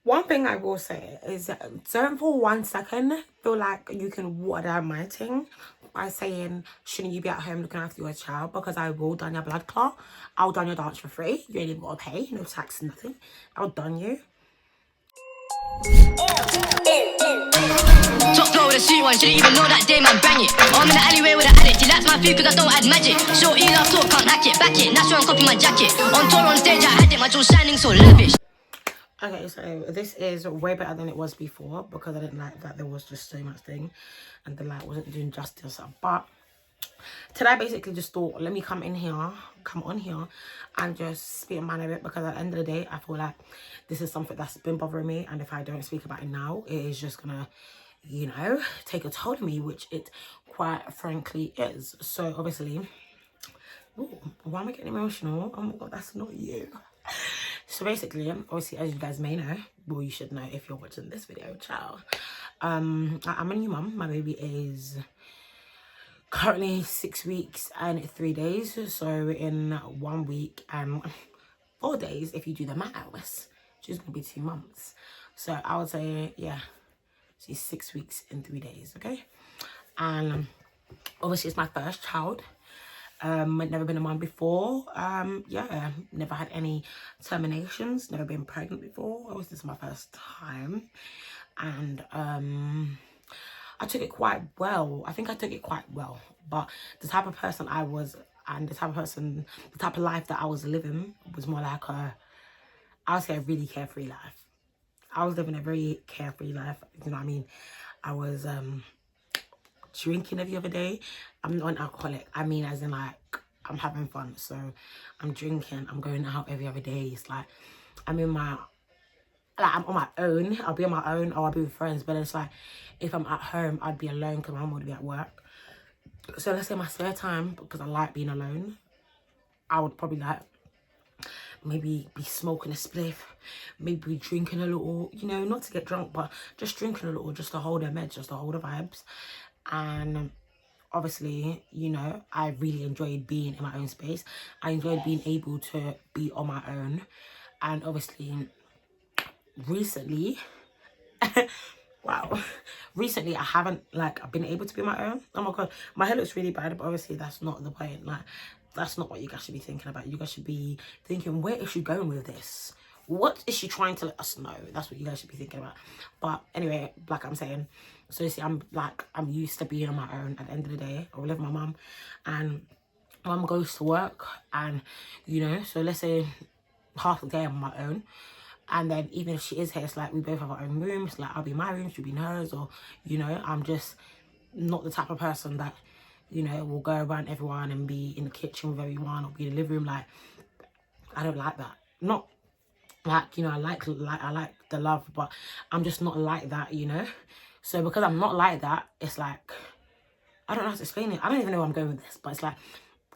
One thing I will say is don't for 1 second feel like you can water my thing by saying, shouldn't you be at home looking after your child? Because I will done your blood clot. I'll done your dance for free. You ain't even got to pay. No tax, nothing. I'll done you. Top floor with a sweet one, shouldn't even know that day, man, bang it. I'm in the alleyway with an addict, he likes my food cause I don't add magic. Shorty love talk, can't hack it, back it, natural and copy my jacket. On tour on stage I had it, my jewels shining so lavish. Okay, so this is way better than it was before because I didn't like that there was just so much thing and the light wasn't doing justice. But today I basically just thought, let me come on here and just speak man a bit, because at the end of the day I feel like this is something that's been bothering me, and if I don't speak about it now, it is just gonna, you know, take a toll of me, which it quite frankly is. So obviously, ooh, why am I getting emotional? Oh my god, that's not you. So basically, obviously, as you guys may know, well, you should know if you're watching this video, child. I'm a new mum. My baby is currently 6 weeks and 3 days. So in 1 week and 4 days, if you do the maths, she's gonna be 2 months. So I would say, yeah, she's 6 weeks and 3 days, okay? And obviously, it's my first child. I'd never been a mum before. Yeah, never had any terminations, never been pregnant before. Obviously, this is my first time. And I took it quite well. I think I took it quite well. But the type of person I was, and the type of life that I was living was more like I would say a really carefree life. I was living a very carefree life, you know what I mean? I was drinking every other day. I'm not an alcoholic. I mean, as in like, I'm having fun. So I'm drinking, I'm going out every other day. It's like, I'm on my own. I'll be on my own or I'll be with friends. But it's like, if I'm at home, I'd be alone because my mum would be at work. So let's say my spare time, because I like being alone, I would probably like maybe be smoking a spliff, maybe be drinking a little, you know, not to get drunk, but just drinking a little, just to hold the meds, just to hold the vibes. And obviously, you know, I really enjoyed being in my own space. I enjoyed being able to be on my own. And obviously, recently, wow, recently I haven't like been able to be my own. Oh my god, my hair looks really bad, but obviously that's not the point. Like, that's not what you guys should be thinking about. You guys should be thinking, where is she going with this? What is she trying to let us know? That's what you guys should be thinking about. But anyway, like I'm saying, so you see, I'm used to being on my own. At the end of the day, I live with my mum, and mum goes to work, and you know, so let's say half the day I'm on my own. And then even if she is here, it's like we both have our own rooms. Like, I'll be in my room, she'll be in hers, or, you know, I'm just not the type of person that, you know, will go around everyone and be in the kitchen with everyone or be in the living room. Like, I don't like that. Not like, you know, I like the love, but I'm just not like that, you know. So because I'm not like that, it's like, I don't know how to explain it. I don't even know where I'm going with this, but it's like,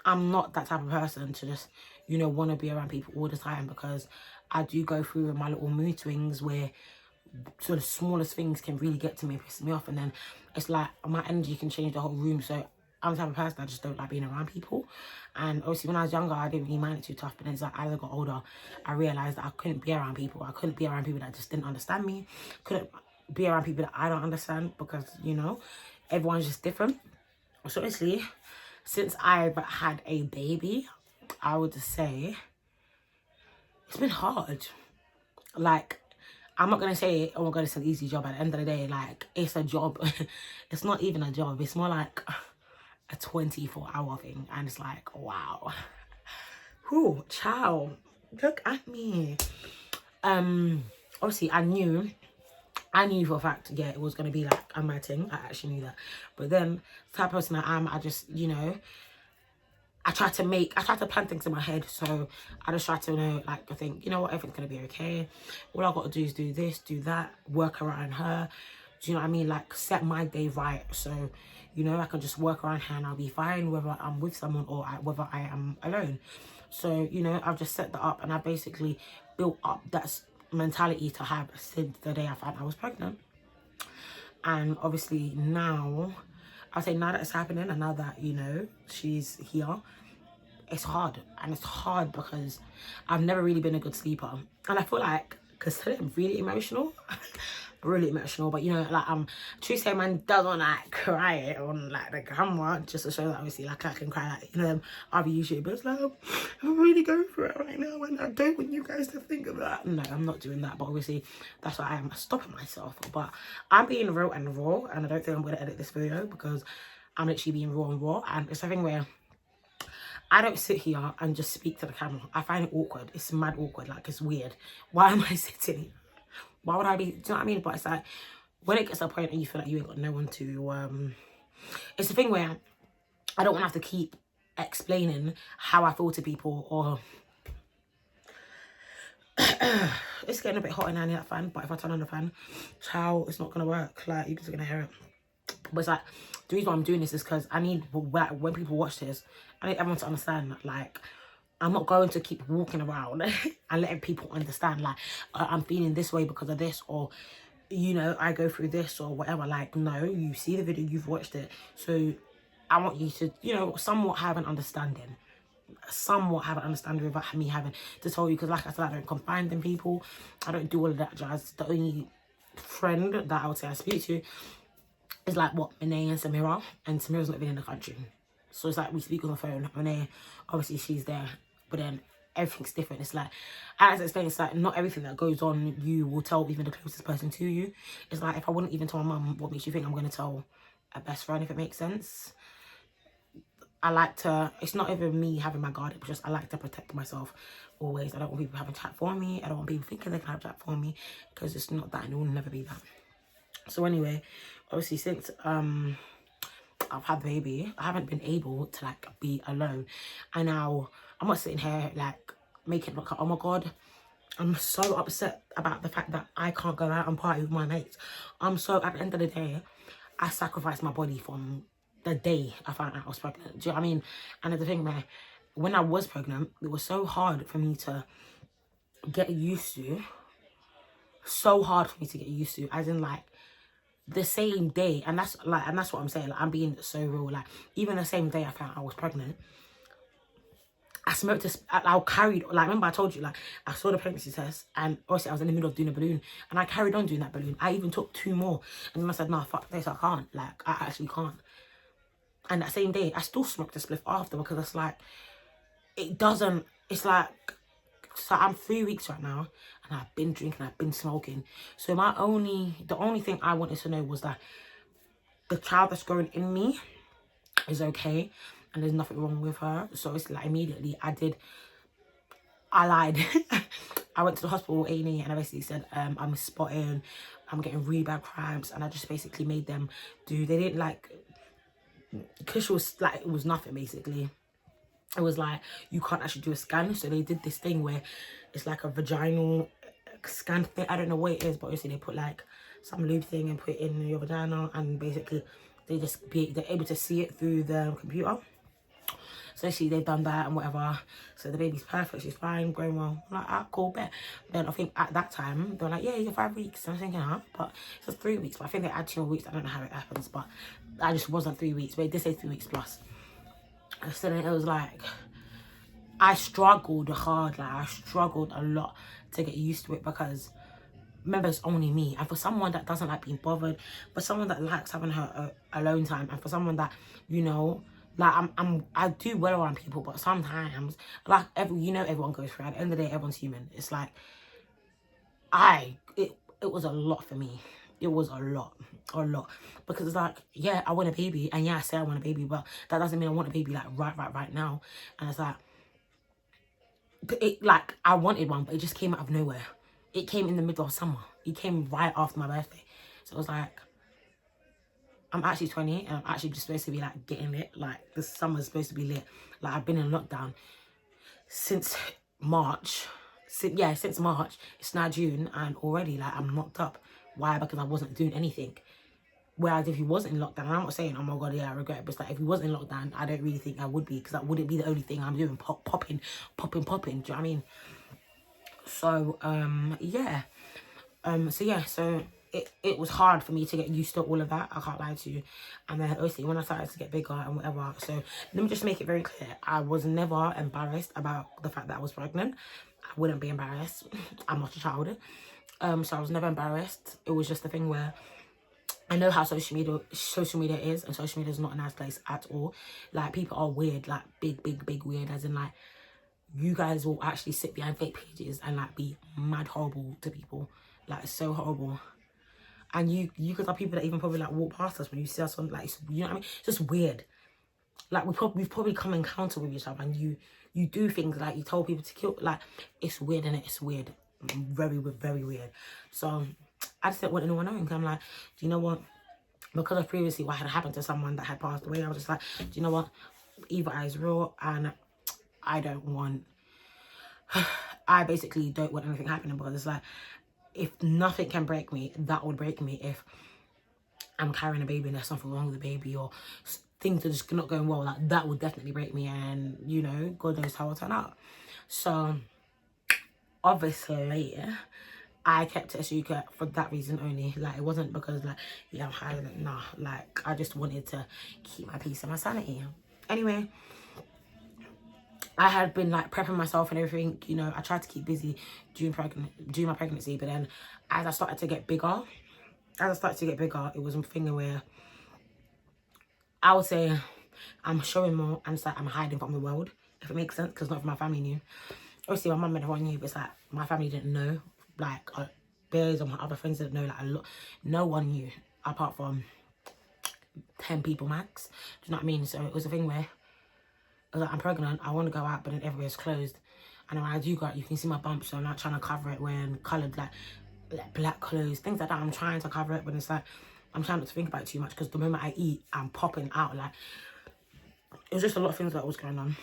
I'm not that type of person to just, you know, want to be around people all the time, because I do go through my little mood swings where sort of smallest things can really get to me, piss me off, and then it's like my energy can change the whole room. So I'm the type of person I just don't like being around people. And obviously when I was younger, I didn't really mind it too tough, but then it's like as I got older, I realised that I couldn't be around people. I couldn't be around people that just didn't understand me. Couldn't be around people that I don't understand, because, you know, everyone's just different. So obviously, since I've had a baby, I would say it's been hard. Like, I'm not going to say, oh my god, it's an easy job. At the end of the day, like, it's a job. It's not even a job. It's more like a 24-hour thing. And it's like, wow. Whew, child, look at me. Obviously, I knew for a fact, yeah, it was going to be like a mad thing. I actually knew that. But then, the type of person I am, I just, you know, I try to plan things in my head. So I just try to know, like, I think, you know what, everything's going to be okay. All I got to do is do this, do that, work around her. Do you know what I mean? Like, set my day right. So, you know, I can just work around her and I'll be fine, whether I'm with someone or whether I am alone. So, you know, I've just set that up, and I basically built up that mentality to have since the day I found I was pregnant. And obviously now, I'll say now that it's happening, and now that, you know, she's here, it's hard. And it's hard because I've never really been a good sleeper. And I feel like because today I'm really emotional. Really emotional, but you know, like Tuesday man doesn't like cry on like the camera just to show that obviously like I can cry, like, you know, other YouTubers, like I'm really going through it right now and I don't want you guys to think of that. No, I'm not doing that, but obviously that's why I am stopping myself. But I'm being real and raw, and I don't think I'm going to edit this video because I'm literally being raw and raw, and it's something where I don't sit here and just speak to the camera. I find it awkward. It's mad awkward, like it's weird. Why am I sitting here? Why would I be, do you know what I mean? But it's like, when it gets to a point and you feel like you ain't got no one to, it's the thing where I don't want to have to keep explaining how I feel to people, or, it's getting a bit hot in here, that fan, but if I turn on the fan, child, it's not going to work, like, you're just going to hear it. But it's like, the reason why I'm doing this is because I need, when people watch this, I need everyone to understand, like, I'm not going to keep walking around and letting people understand, like, I'm feeling this way because of this, or, you know, I go through this or whatever. Like, no, you see the video, you've watched it. So I want you to, you know, somewhat have an understanding. Somewhat have an understanding without me having to tell you. Because like I said, I don't confide in people. I don't do all of that jazz. The only friend that I would say I speak to is like, what, Monet and Samira. And Samira's not even in the country. So it's like we speak on the phone. Monet, obviously she's there. But then everything's different. It's like, as I explained, it's like not everything that goes on you will tell even the closest person to you. It's like, if I wouldn't even tell my mum, what makes you think I'm going to tell a best friend, if it makes sense? I like to, it's not even me having my guard, it's just I like to protect myself always. I don't want people having chat for me. I don't want people thinking they can have chat for me, because it's not that and it will never be that. So anyway, obviously since I've had the baby, I haven't been able to like be alone. And now I'm not sitting here like making it look like, oh my god, I'm so upset about the fact that I can't go out and party with my mates. I'm so, at the end of the day, I sacrificed my body from the day I found out I was pregnant. Do you know what I mean? And the thing where, when I was pregnant, it was so hard for me to get used to. So hard for me to get used to, as in like, the same day, and that's what I'm saying, like, I'm being so real, like, even the same day I found I was pregnant, I smoked I carried, like, remember I told you, like, I saw the pregnancy test, and obviously I was in the middle of doing a balloon, and I carried on doing that balloon. I even took 2 more, and then I said, no, fuck this, I can't, like, I actually can't. And that same day, I still smoked a spliff after, because it's like, it doesn't, it's like, so I'm 3 weeks right now, and I've been drinking, I've been smoking. So the only thing I wanted to know was that the child that's growing in me is okay, and there's nothing wrong with her. So it's like, immediately I lied. I went to the hospital, A&E, and I basically said, I'm spotting, I'm getting really bad cramps, and I just basically made them they didn't like, because she was like, it was nothing basically. It was like, you can't actually do a scan. So they did this thing where it's like a vaginal scan thing. I don't know what it is, but obviously they put like some lube thing and put it in your vagina, and basically they're able to see it through the computer. So see, they've done that and whatever. So the baby's perfect, she's fine, growing well. I'm like, ah, cool, bet. Then I think at that time they were like, yeah, you're 5 weeks. And I'm thinking, huh? But it's just 3 weeks. But I think they add 2 more weeks. I don't know how it happens, but I just wasn't 3 weeks. But it did say 3 weeks plus. So then it was like, I struggled hard, like I struggled a lot to get used to it, because remember, it's only me. And for someone that doesn't like being bothered, for someone that likes having her alone time, and for someone that, you know, like I do well around people, but sometimes, like, everyone goes through. At the end of the day, everyone's human. It's like, it was a lot for me. It was a lot, because it's like, yeah, I want a baby, and yeah, I say I want a baby, but that doesn't mean I want a baby like right now. And it's like, I wanted one, but it just came out of nowhere. It came in the middle of summer. It came right after my birthday. So it was like, I'm actually 20, and I'm actually just supposed to be like getting lit. Like, this summer's supposed to be lit. Like, I've been in lockdown since March. Since March. It's now June, and already like I'm locked up. Why? Because I wasn't doing anything. Whereas if he wasn't in lockdown, I'm not saying, oh my god, yeah, I regret it, but it's like, if he wasn't in lockdown, I don't really think I would be, because that wouldn't be the only thing I'm doing, popping. Do you know what I mean? So, yeah. So it was hard for me to get used to all of that, I can't lie to you. And then obviously when I started to get bigger and whatever, so let me just make it very clear, I was never embarrassed about the fact that I was pregnant. I wouldn't be embarrassed. I'm not a child. So I was never embarrassed. It was just a thing where I know how social media is, and social media is not a nice place at all. Like, people are weird, like big weird, as in like, you guys will actually sit behind fake pages and like be mad horrible to people, like so horrible. And you guys are people that even probably like walk past us when you see us on, like, you know what I mean? It's just weird. Like, we've probably come encounter with each other, and you do things like you told people to kill. Like, it's weird, and it's weird, very weird. So I just didn't want anyone knowing. I'm like, do you know what? Because of previously what had happened to someone that had passed away, I was just like, do you know what? Evil Eye is real, and I basically don't want anything happening, because it's like, if nothing can break me, that would break me. If I'm carrying a baby and there's something wrong with the baby, or things are just not going well, like, that would definitely break me, and you know, God knows how it'll turn out. So obviously I kept it a secret for that reason only. Like, it wasn't because like, yeah, I'm hiding it. Nah, like, I just wanted to keep my peace and my sanity. Anyway, I had been like prepping myself and everything, you know. I tried to keep busy during my pregnancy, but then as I started to get bigger, it was a thing where I would say I'm showing more, and it's like I'm hiding from the world, if it makes sense, because not if my family knew. Obviously my mum and everyone knew, but it's like my family didn't know. Like, Bears or my other friends didn't know, like, a lot. No one knew apart from 10 people max. Do you know what I mean? So it was a thing where I was like, I'm pregnant, I want to go out, but then everywhere's closed. And when I do go out, you can see my bumps, so I'm not trying to cover it wearing coloured, like black clothes, things like that. I'm trying to cover it, but it's like, I'm trying not to think about it too much, because the moment I eat, I'm popping out. Like, it was just a lot of things that was going on.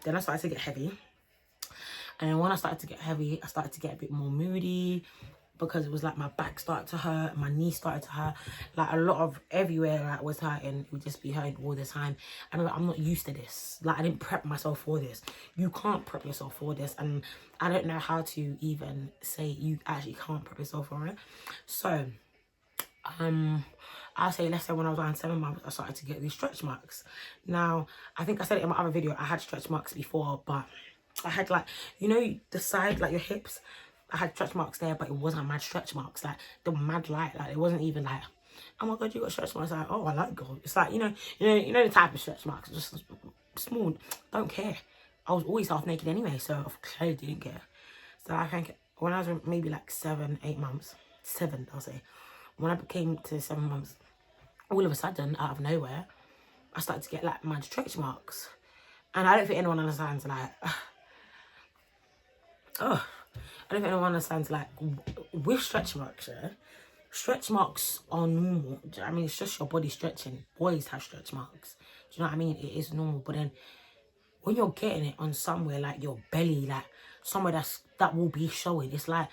Then I started to get heavy. And then when I started to get heavy, I started to get a bit more moody, because it was like my back started to hurt, my knee started to hurt, like a lot of everywhere that was hurting, it would just be hurting all the time. And I'm like, I'm not used to this. Like, I didn't prep myself for this. You can't prep yourself for this, and I don't know how to even say you actually can't prep yourself for it. So I'll say, let's say when I was around 7 months, I started to get these stretch marks. Now, I think I said it in my other video, I had stretch marks before, but I had, like, you know, the side, like your hips, I had stretch marks there, but it wasn't mad stretch marks. Like, they were mad light. Like, it wasn't even like, oh my God, you got stretch marks. Like, oh, I like God. It's like, you know the type of stretch marks, just small. Don't care. I was always half naked anyway, so I clearly didn't care. So I think when I was maybe like 7, 8 months, 7, I'll say, when I came to 7 months, all of a sudden, out of nowhere, I started to get like mad stretch marks. And I don't think anyone understands, like, oh, I don't think anyone understands, like, with stretch marks, yeah, stretch marks are normal. Do you know what I mean? It's just your body stretching. Boys have stretch marks. Do you know what I mean? It is normal. But then when you're getting it on somewhere like your belly, like somewhere that will be showing, it's like,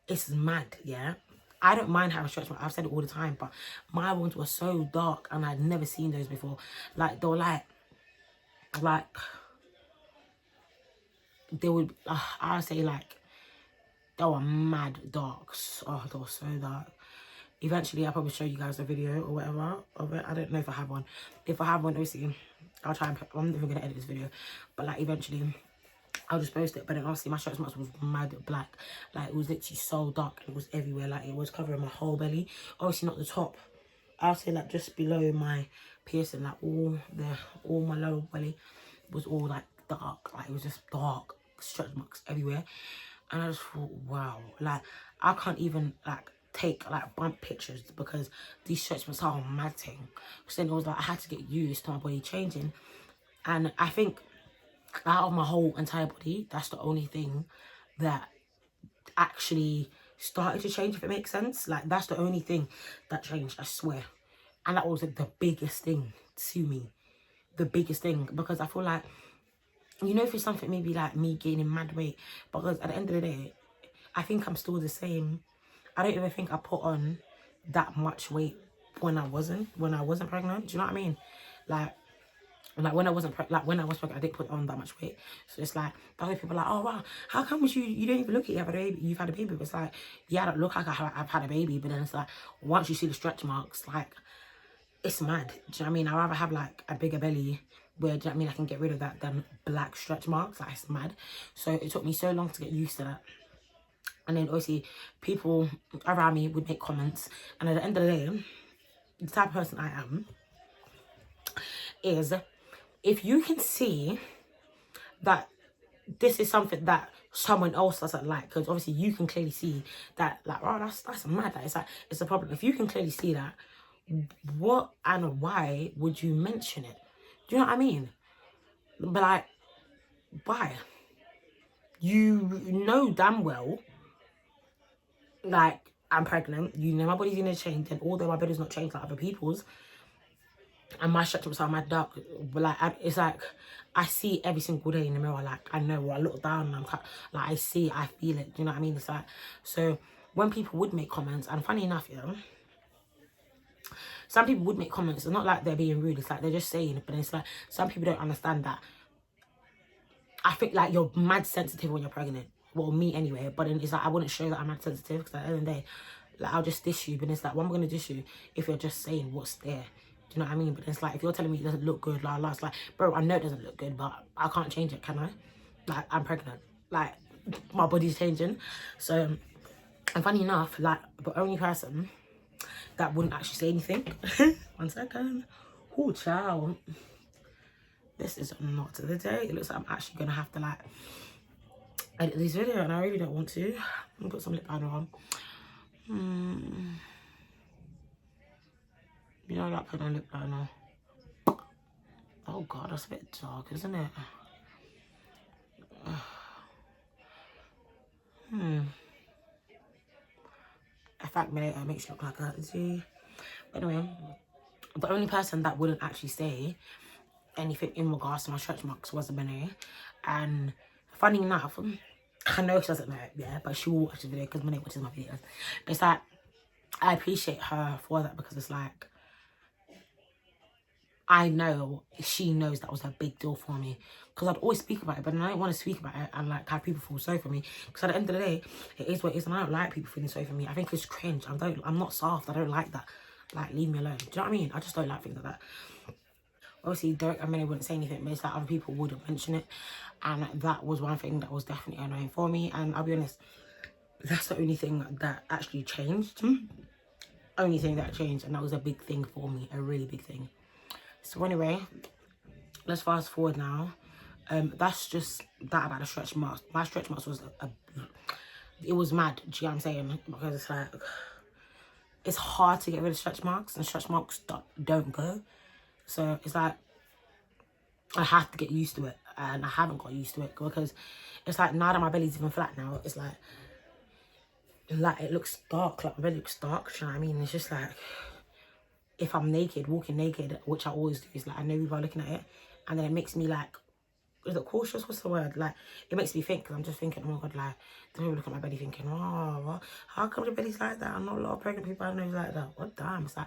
it's mad, yeah? I don't mind having stretch marks. I've said it all the time, but my ones were so dark, and I'd never seen those before. Like, they were like they would, I would say, like, they were mad darks. Oh, they were so dark. Eventually, I'll probably show you guys a video or whatever of it. I don't know if I have one. If I have one, obviously, I'll try and I'm not even going to edit this video. But, like, eventually, I'll just post it. But then, obviously, my stretch marks was mad black. Like, it was literally so dark. It was everywhere. Like, it was covering my whole belly. Obviously, not the top. I'll say, like, just below my piercing. Like, all my lower belly was all, like, dark. Like, it was just dark. Stretch marks everywhere. And I just thought, wow, like, I can't even, like, take, like, bump pictures, because these stretch marks are a mad thing. So then it was like, I had to get used to my body changing. And I think out of my whole entire body, that's the only thing that actually started to change, if it makes sense. Like, that's the only thing that changed, I swear. And that was, like, the biggest thing to me. The biggest thing. Because I feel like, you know, if it's something maybe like me gaining mad weight, because at the end of the day, I think I'm still the same. I don't even think I put on that much weight when I wasn't pregnant. Do you know what I mean? Like when I was pregnant, I didn't put on that much weight. So it's like, other people are like, oh wow, how come you don't even look at you've had a baby? But it's like, yeah, I don't look like I've had a baby, but then it's like, once you see the stretch marks, like, it's mad. Do you know what I mean? I'd rather have like a bigger belly where, do you know what I mean, I can get rid of that than black stretch marks. Like, it's mad. So it took me so long to get used to that. And then obviously people around me would make comments. And at the end of the day, the type of person I am is, if you can see that this is something that someone else doesn't like, because obviously you can clearly see that, like, oh, that's mad, that it's like, it's a problem. If you can clearly see that, what and why would you mention it? Do you know what I mean? But like, why? You know damn well, like, I'm pregnant, you know my body's gonna change, and although my body's not changed like other people's, and my stretch marks are mad dark, but like, it's like, I see every single day in the mirror, like, I know, I look down and I'm like, I see, I feel it, do you know what I mean? It's like, so when people would make comments, and funny enough, some people would make comments, it's not like they're being rude, it's like they're just saying it, but it's like, some people don't understand that. I think like you're mad sensitive when you're pregnant. Well, me anyway, but then it's like, I wouldn't show that I'm mad sensitive, because at the end of the day, like, I'll just dish you, but it's like, what am I going to dish you if you're just saying what's there? Do you know what I mean? But it's like, if you're telling me it doesn't look good, like, it's like, bro, I know it doesn't look good, but I can't change it, can I? Like, I'm pregnant. Like, my body's changing. So, and funny enough, like, the only person that wouldn't actually say anything. 1 second. Oh, child. This is not the day. It looks like I'm actually going to have to, like, edit this video, and I really don't want to. I'm going to put some lip liner on. You know, like, putting on lip liner. Oh, God, that's a bit dark, isn't it? In fact, it makes you look like that. See? But anyway, the only person that wouldn't actually say anything in regards to my stretch marks was Benet. And funny enough, I know she doesn't know it, yeah, but she will watch the video because Benet watches my videos. But it's like, I appreciate her for that, because it's like, I know she knows that was a big deal for me, because I'd always speak about it, but I don't want to speak about it and like have people feel sorry for me, because at the end of the day, it is what it is, and I don't like people feeling sorry for me. I think it's cringe. I'm not soft. I don't like that. Like, leave me alone. Do you know what I mean? I just don't like things like that. Obviously, Derek and Minnie wouldn't say anything, but it's like other people wouldn't mention it, and that was one thing that was definitely annoying for me. And I'll be honest, that's the only thing that actually changed. Only thing that changed, and that was a big thing for me, a really big thing. So anyway, let's fast forward now. That's just that about the stretch marks. My stretch marks was it was mad. Do you know what I'm saying? Because it's like, it's hard to get rid of stretch marks, and stretch marks don't go. So it's like, I have to get used to it, and I haven't got used to it, because it's like, now that my belly's even flat now, it's like it looks dark. Like, my belly looks dark. Do you know what I mean? It's just like, if I'm naked, walking naked, which I always do, is like, I know people are looking at it, and then it makes me like, is it cautious? What's the word? Like, it makes me think, because I'm just thinking, oh my God, like, don't even look at my belly thinking, oh, what? How come the belly's like that? I'm not a lot of pregnant people I know is like that. What damn? It's like,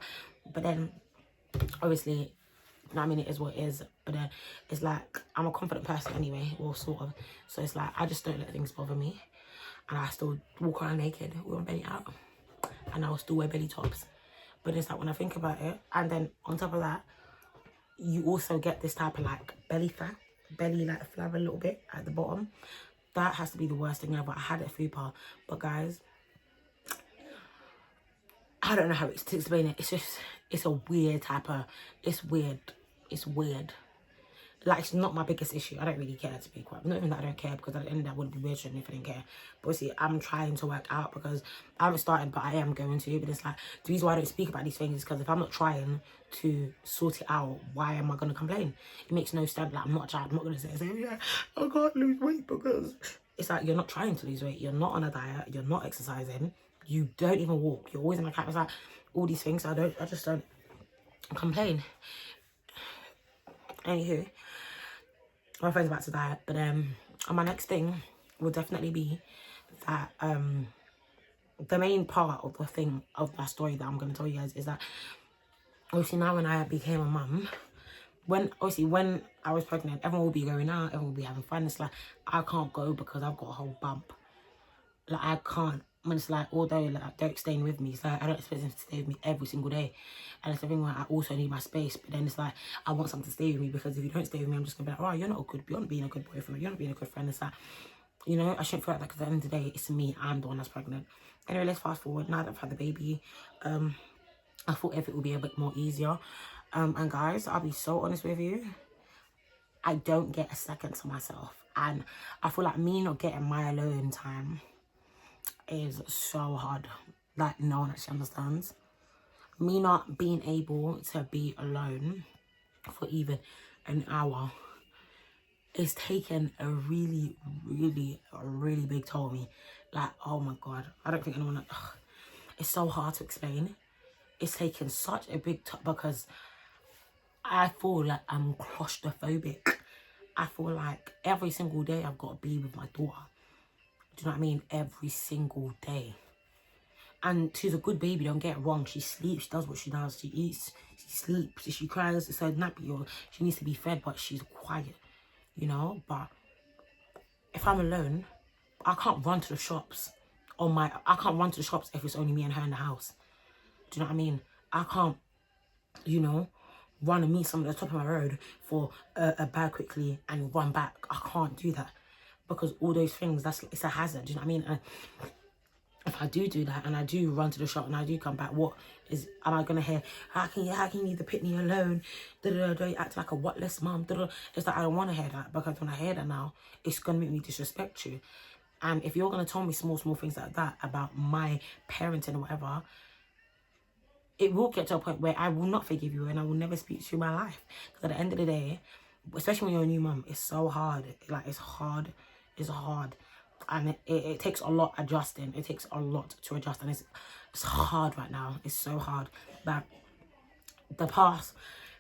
but then, obviously, you know what I mean, it is what it is, but then it's like, I'm a confident person anyway, or sort of, so it's like, I just don't let things bother me, and I still walk around naked with my belly out, and I'll still wear belly tops. But it's like, when I think about it, and then on top of that, you also get this type of like belly fat, belly like flab a little bit at the bottom. That has to be the worst thing ever. I had it at fupa, but guys, I don't know how to explain it. It's just, it's a weird type of, it's weird. Like, it's not my biggest issue. I don't really care, to be quite. Not even that I don't care, because at the end of that, wouldn't be weird if I didn't care. But obviously, I'm trying to work out, because I haven't started, but I am going to. But it's like, the reason why I don't speak about these things is because if I'm not trying to sort it out, why am I going to complain? It makes no sense. Like, I'm not going to say, yeah, I can't lose weight, because it's like, you're not trying to lose weight. You're not on a diet. You're not exercising. You don't even walk. You're always in a cat. It's like, all these things. I just don't complain. Anywho, my friend's about to die, but my next thing will definitely be that the main part of the thing of my story that I'm going to tell you guys is that, obviously, now when I became a mum, when I was pregnant, everyone will be going out, everyone will be having fun. It's like, I can't go because I've got a whole bump. Like, I can't. When it's like, although like Derek's staying with me, it's like, I don't expect him to stay with me every single day, and it's the thing where I also need my space. But then it's like, I want someone to stay with me, because if you don't stay with me, I'm just gonna be like, oh, you're not being a good boyfriend, you're not being a good friend. It's like, You know, I shouldn't feel like that because at the end of the day, it's me. I'm the one that's pregnant. Anyway, let's fast forward. Now that I've had the baby, I thought everything would be a bit more easier. And guys, I'll be so honest with you. I don't get a second to myself. And I feel like me not getting my alone time is so hard. Like, no one actually understands. Me not being able to be alone for even an hour is taking a really big toll on me. Like, oh my God. I don't think anyone... it's so hard to explain. It's taken such a big toll because I feel like I'm claustrophobic. I feel like every single day I've got to be with my daughter. Do you know what I mean? Every single day. And she's a good baby, don't get it wrong. She sleeps, she does what she does. She eats, she sleeps. If she cries, it's her nappy or she needs to be fed, but she's quiet, you know? But if I'm alone, I can't run to the shops I can't run to the shops if it's only me and her in the house. Do you know what I mean? I can't, you know, run and meet someone at the top of my road for a bag quickly and run back. I can't do that because all those things, it's a hazard. Do you know what I mean? And if I do that and I do run to the shop and I do come back, am I gonna hear? How can you leave the pitney alone? You act like a whatless mum. It's like I don't want to hear that because when I hear that now, it's gonna make me disrespect you. And if you're gonna tell me small things like that about my parenting or whatever, it will get to a point where I will not forgive you and I will never speak to you in my life. Because at the end of the day, especially when you're a new mum, it's so hard. Like, it's hard. And it takes a lot adjusting. It takes a lot to adjust. And it's hard right now. It's so hard. But the past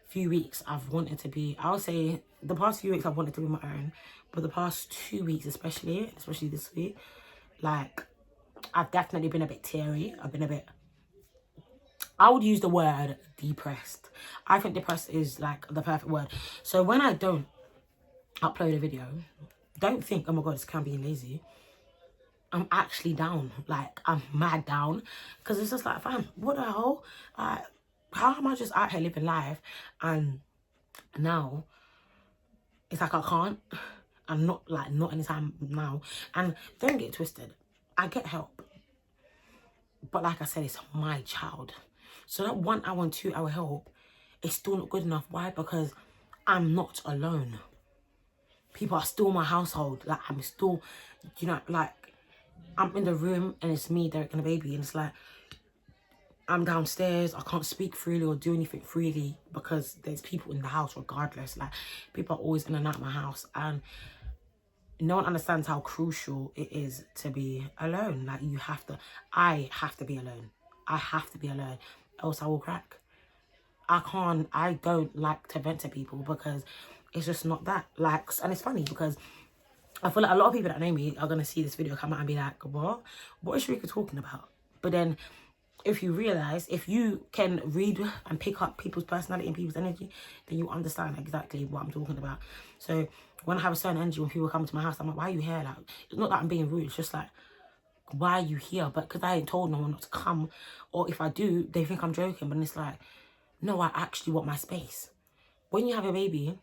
few weeks, I've wanted to be... I would say the past few weeks, I've wanted to be my own. But the past 2 weeks, especially this week, like, I've definitely been a bit teary. I've been a bit... I would use the word depressed. I think depressed is like the perfect word. So when I don't upload a video, don't think, oh my God, it's kind of being lazy. I'm actually down. Like, I'm mad down. Because it's just like, fam, what the hell? How am I just out here living life? And now, it's like I can't. I'm not anytime now. And don't get twisted. I get help. But like I said, it's my child. So that 1 hour and 2 hour help is still not good enough. Why? Because I'm not alone. People are still my household. Like, I'm still, you know, like, I'm in the room and it's me, Derek, and the baby. And it's like, I'm downstairs. I can't speak freely or do anything freely because there's people in the house regardless. Like, people are always in and out of my house. And no one understands how crucial it is to be alone. Like, I have to be alone. I have to be alone. Else I will crack. I don't like to vent to people because it's just not that. Like, and it's funny because I feel like a lot of people that know me are going to see this video come out and be like, what is Sharika talking about? But then if you realise, if you can read and pick up people's personality and people's energy, then you understand exactly what I'm talking about. So when I have a certain energy, when people come to my house, I'm like, why are you here? Like, it's not that I'm being rude. It's just like, why are you here? But because I ain't told no one not to come, or if I do, they think I'm joking. But it's like, no, I actually want my space. When you have a baby,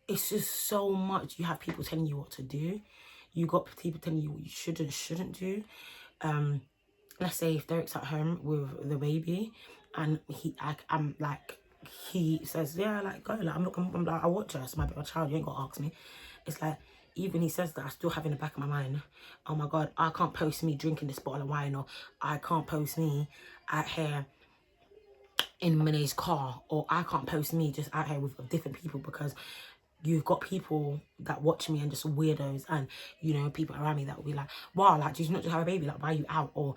it's just so much. You have people telling you what to do. You got people telling you what you should and shouldn't do. Let's say if Derek's at home with the baby and he says, yeah, like, go. Like, I'm like, I watch her. It's my child. You ain't got to ask me. It's like, even he says that, I still have in the back of my mind, oh my God, I can't post me drinking this bottle of wine, or I can't post me out here in Mone's car, or I can't post me just out here with different people because you've got people that watch me and just weirdos, and, you know, people around me that will be like, wow, like, did you not just have a baby? Like, why are you out? Or,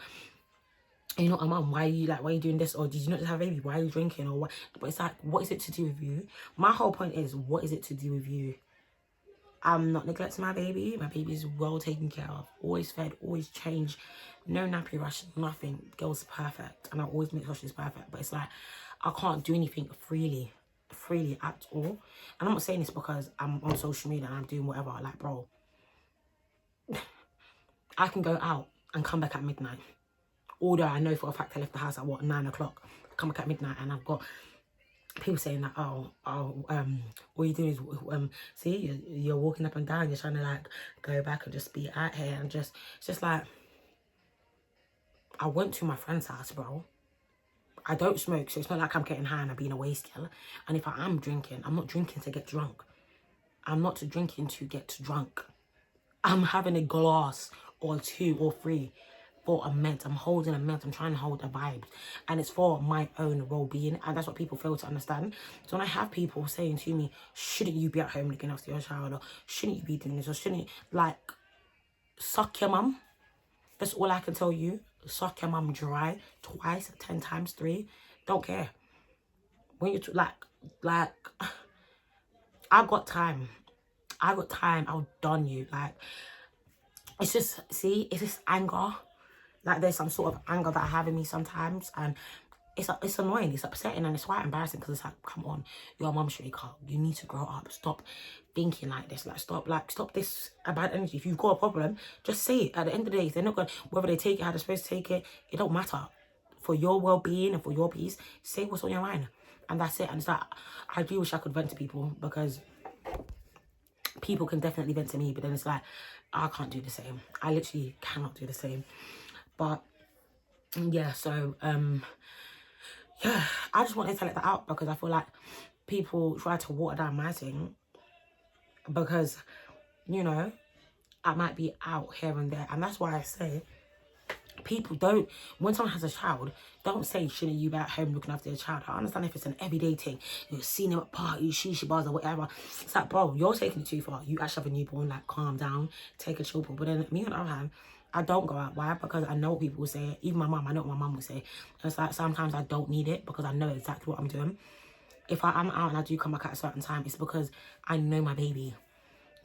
you know, mum, why are you doing this? Or did you not just have a baby? Why are you drinking? Or what? But it's like, what is it to do with you? My whole point is, what is it to do with you? I'm not neglecting my baby. My baby is well taken care of. Always fed, always changed. No nappy rush, nothing. Girl's perfect. And I always make sure she's perfect. But it's like, I can't do anything freely at all. And I'm not saying this because I'm on social media and I'm doing whatever. Like, bro, I can go out and come back at midnight. Although I know for a fact I left the house at, 9 o'clock. Come back at midnight and I've got people saying that, all you do is see, you're walking up and down, you're trying to like go back and just be out here, and it's just like, I went to my friend's house, bro. I don't smoke, so it's not like I'm getting high and I'm being a waste girl. And if I am drinking, I'm not drinking to get drunk. I'm not drinking to get drunk. I'm having a glass or 2 or 3 for a mint. I'm holding a mint. I'm trying to hold a vibe. And it's for my own well-being. And that's what people fail to understand. So when I have people saying to me, shouldn't you be at home looking after your child? Or shouldn't you be doing this? Or shouldn't you, like, suck your mum. That's all I can tell you. Suck your mum dry twice, 10 times, 3. Don't care. When you like, I got time. I'll done you. Like, it's just, see, it's just anger. Like, there's some sort of anger that I have in me sometimes, and it's annoying, it's upsetting, and it's quite embarrassing, because it's like, come on, you're a mum, Shrika. You need to grow up. Stop thinking like this. Like, stop this bad energy. If you've got a problem, just say it. At the end of the day, if they're not going, whether they take it how they're supposed to take it, it don't matter. For your well-being and for your peace, say what's on your mind, and that's it. And it's like, I do wish I could vent to people, because people can definitely vent to me, but then it's like, I can't do the same. I literally cannot do the same. But yeah, so yeah, I just wanted to let that out, because I feel like people try to water down my thing, because, you know, I might be out here and there. And that's why I say, people don't, when someone has a child, don't say, shouldn't you be at home looking after your child? I understand if it's an everyday thing, you've seen them at parties, shisha bars or whatever. It's like, bro, you're taking it too far. You actually have a newborn, like, calm down, take a chill pill. But then me on the other hand, I don't go out. Why? Because I know what people will say. Even my mum, I know what my mum will say. And it's like, sometimes I don't need it, because I know exactly what I'm doing. If I am out and I do come back at a certain time, it's because I know my baby.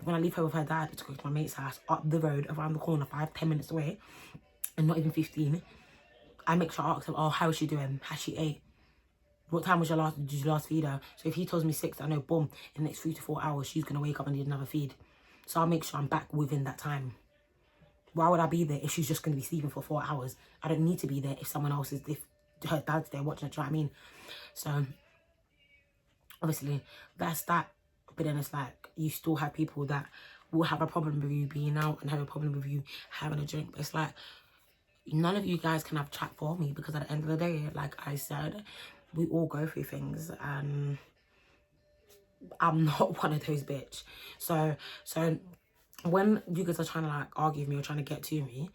When I leave her with her dad to go to my mate's house, up the road, around the corner, 5-10 minutes away, and not even 15, I make sure I ask him, oh, how is she doing? Has she ate? What time did you last feed her? So if he tells me 6, I know, boom, in the next 3 to 4 hours, she's going to wake up and need another feed. So I'll make sure I'm back within that time. Why would I be there if she's just going to be sleeping for 4 hours? I don't need to be there if someone else is, if her dad's there watching it, do you know what I mean? So, obviously, that's that. But then it's like, you still have people that will have a problem with you being out and have a problem with you having a drink. But it's like, none of you guys can have chat for me, because at the end of the day, like I said, we all go through things, and I'm not one of those bitch. So when you guys are trying to like argue with me or trying to get to me,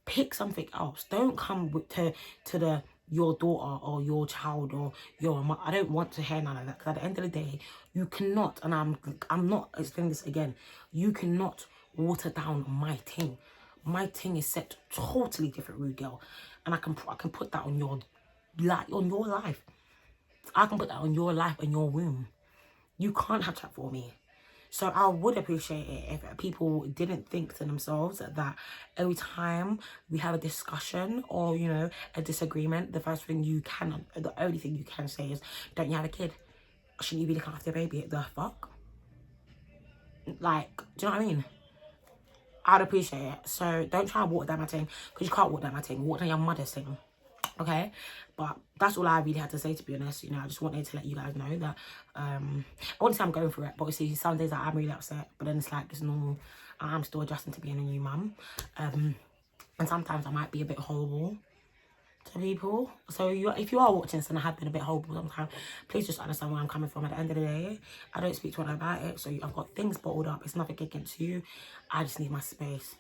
pick something else. Don't come to the your daughter or your child or your mom. I don't want to hear none of that, because at the end of the day, you cannot, and I'm not explaining this again, you cannot water down my thing. My thing is set totally different, rude girl, and I can put that on your life. I can put that on your life and your womb. You can't have chat for me. So I would appreciate it if people didn't think to themselves that every time we have a discussion or, you know, a disagreement, the only thing you can say is, don't you have a kid? Shouldn't you be looking after your baby? The fuck? Like, do you know what I mean? I'd appreciate it. So don't try and water down my thing, because you can't water down my thing. Water down your mother's thing. Okay? But that's all I really had to say, to be honest. You know, I just wanted to let you guys know that I wouldn't say I'm going through it, but obviously some days I'm really upset, but then it's like, it's normal. I'm still adjusting to being a new mum. And sometimes I might be a bit horrible to people. So if you are watching this and I have been a bit horrible sometimes, please just understand where I'm coming from. At the end of the day, I don't speak to anyone about it, so I've got things bottled up. It's nothing against you. I just need my space.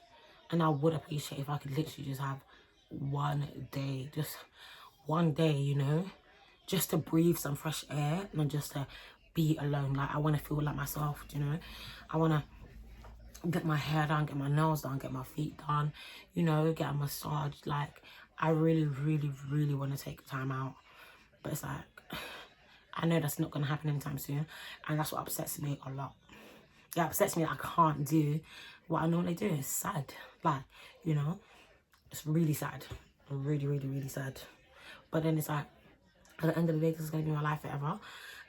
And I would appreciate if I could literally just have one day, just one day, you know, just to breathe some fresh air and just to be alone. Like, I want to feel like myself, you know. I want to get my hair done, get my nails done, get my feet done, you know, get a massage. Like, I really, really, really want to take time out. But it's like, I know that's not going to happen anytime soon. And that's what upsets me a lot. It upsets me that I can't do what I normally do. It's sad. Like, you know, it's really sad. Really, really, really sad. But then it's like, at the end of the day, this is going to be my life forever.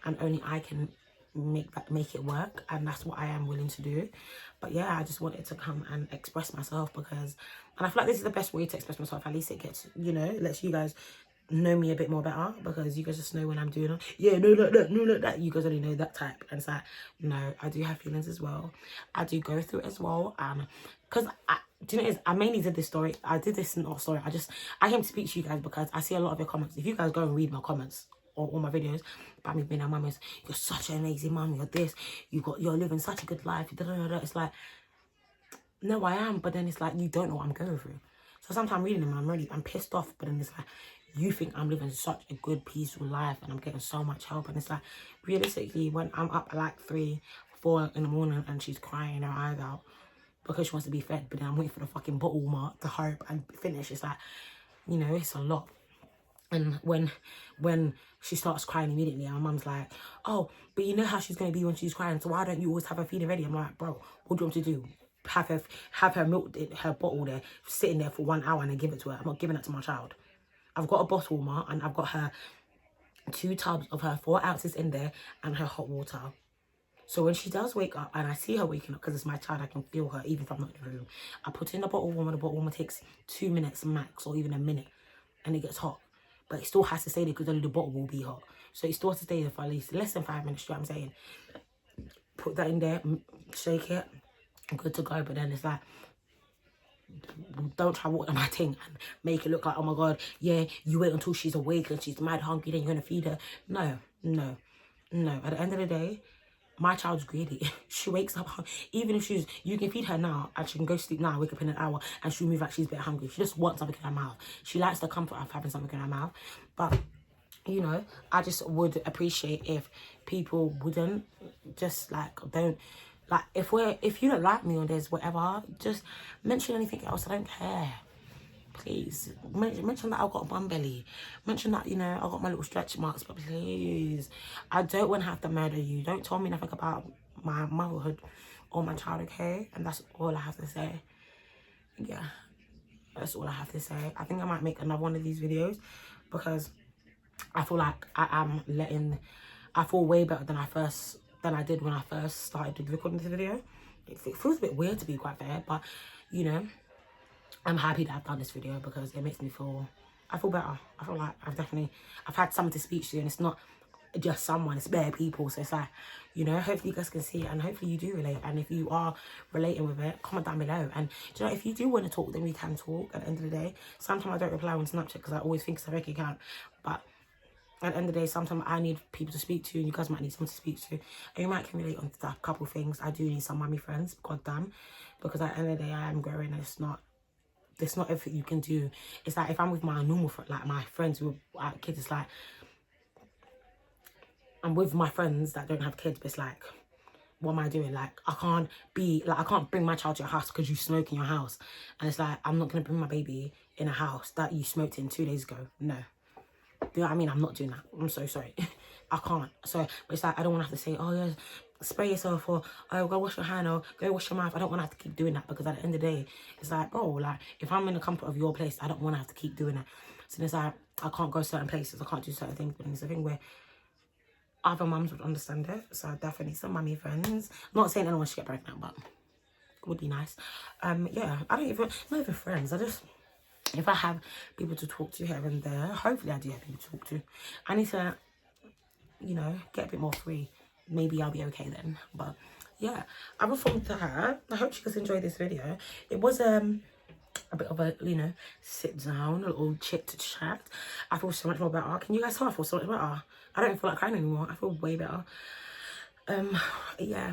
And only I can make it work. And that's what I am willing to do. But yeah, I just wanted to come and express myself, because, and I feel like this is the best way to express myself. At least it gets, you know, lets you guys know me a bit more better, because you guys just know when I'm doing it. Yeah, no, like that, no, like that. You guys already know that type. And it's like, no, I do have feelings as well. I do go through it as well. Because do you know what it is? I mainly did this story. I did this not story. I came to speak to you guys because I see a lot of your comments. If you guys go and read my comments or all my videos about me being a mum, is you're such an amazing mum. You're this. You're living such a good life. It's like, no, I am. But then it's like, you don't know what I'm going through. So sometimes I'm reading them and I'm pissed off. But then it's like, you think I'm living such a good, peaceful life and I'm getting so much help. And it's like, realistically, when I'm up at like 3, 4 in the morning and she's crying her eyes out because she wants to be fed, but then I'm waiting for the fucking bottle mark to hurry up and finish. It's like, you know, it's a lot. And when she starts crying immediately, our mum's like, oh, but you know how she's going to be when she's crying, so why don't you always have her feeding ready? I'm like, bro, what do you want to do? Have her milk, her bottle there, sitting there for 1 hour and then give it to her? I'm not giving that to my child. I've got a bottle warmer and I've got her 2 tubs of her 4 ounces in there and her hot water. So when she does wake up and I see her waking up, because it's my child, I can feel her even if I'm not in the room. I put in the bottle warmer. The bottle warmer takes 2 minutes max, or even a minute, and it gets hot. But it still has to stay there because only the bottle will be hot. So it still has to stay there for at least less than 5 minutes, you know what I'm saying? Put that in there, shake it, I'm good to go. But then it's like, don't try water my thing and make it look like, oh my god, yeah, you wait until she's awake and she's mad hungry, then you're gonna feed her. No. At the end of the day, my child's greedy. She wakes up, even if you can feed her now and she can go to sleep now, wake up in an hour and she'll move like she's a bit hungry. She just wants something in her mouth. She likes the comfort of having something in her mouth. But, you know, I just would appreciate if people wouldn't just like, don't, like, if you don't like me or there's whatever, just mention anything else. I don't care. Please. Mention that I've got a bum belly. Mention that, you know, I've got my little stretch marks. But please, I don't want to have to murder you. Don't tell me nothing about my motherhood or my child, okay? And that's all I have to say. Yeah. That's all I have to say. I think I might make another one of these videos because I feel like I feel way better than I did when I first started recording this video. It feels a bit weird, to be quite fair, but you know, I'm happy that I've done this video because it makes me feel, I feel better. I feel like I've had someone to speak to, and it's not just someone, it's bare people. So it's like, you know, hopefully you guys can see it and hopefully you do relate. And if you are relating with it, comment down below. And do you know, if you do want to talk, then we can talk at the end of the day. Sometimes I don't reply on Snapchat because I always think it's a fake account, but at the end of the day, sometimes I need people to speak to, and you guys might need someone to speak to, and you might can relate on a couple things. I do need some mummy friends, god damn, because at the end of the day, I am growing, and it's not everything you can do. It's like if I'm with my normal like my friends who are kids, it's like I'm with my friends that don't have kids, but it's like, what am I doing? Like, I can't bring my child to your house because you smoke in your house, and it's like, I'm not gonna bring my baby in a house that you smoked in 2 days ago. No. Do you know what I mean? I'm not doing that. I'm so sorry. I can't. So, but it's like, I don't want to have to say, oh yeah, spray yourself, or oh, go wash your hand, or go wash your mouth. I don't want to have to keep doing that, because at the end of the day, it's like, bro, like, if I'm in the comfort of your place, I don't want to have to keep doing that. So it's like, I can't go certain places, I can't do certain things, but it's a thing where other mums would understand it. So I definitely some mummy friends. Not saying anyone should get pregnant, but it would be nice. Yeah, not even friends. If I have people to talk to here and there, hopefully I do have people to talk to. I need to, you know, get a bit more free. Maybe I'll be okay then. But yeah, other from that, I hope you guys enjoyed this video. It was a bit of a, you know, sit down, a little chit to chat. I feel so much more better. Can you guys tell I feel so much better? I don't feel like crying anymore. I feel way better. Yeah.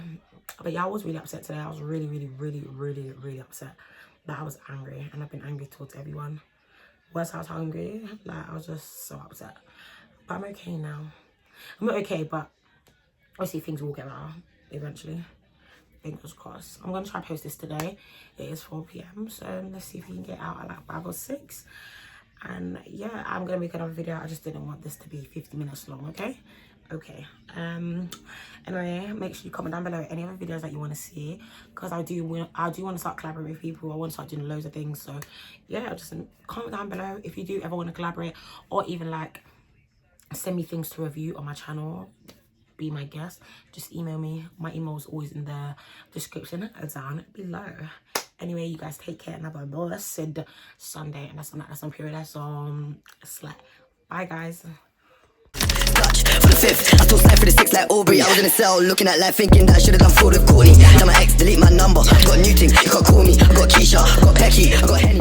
But yeah, I was really upset today. I was really upset. That I was angry, and I've been angry towards everyone. Worse, I was hungry. Like, I was just so upset. But I'm okay now. I'm not okay, but obviously things will get better eventually. Fingers crossed. I'm going to try to post this today. It is 4 PM, so let's see if we can get out at like 5 or 6. And yeah, I'm going to make another video. I just didn't want this to be 50 minutes long, okay? Okay. Anyway, make sure you comment down below any other videos that you want to see, because I do want to start collaborating with people. I want to start doing loads of things. So yeah, just comment down below if you do ever want to collaborate, or even like send me things to review on my channel, be my guest. Just email me. My email is always in the description down below. Anyway, you guys take care and have a blessed Sunday. And that's on period. That's Slack. Bye, guys. Dutch for the 5th, I still slide for the 6th like Aubrey. I was in a cell looking at life thinking that I should have done fraud with Courtney. Now my ex delete my number, got a new thing, you can't call me. I got Keisha, I got Becky, I got Henny.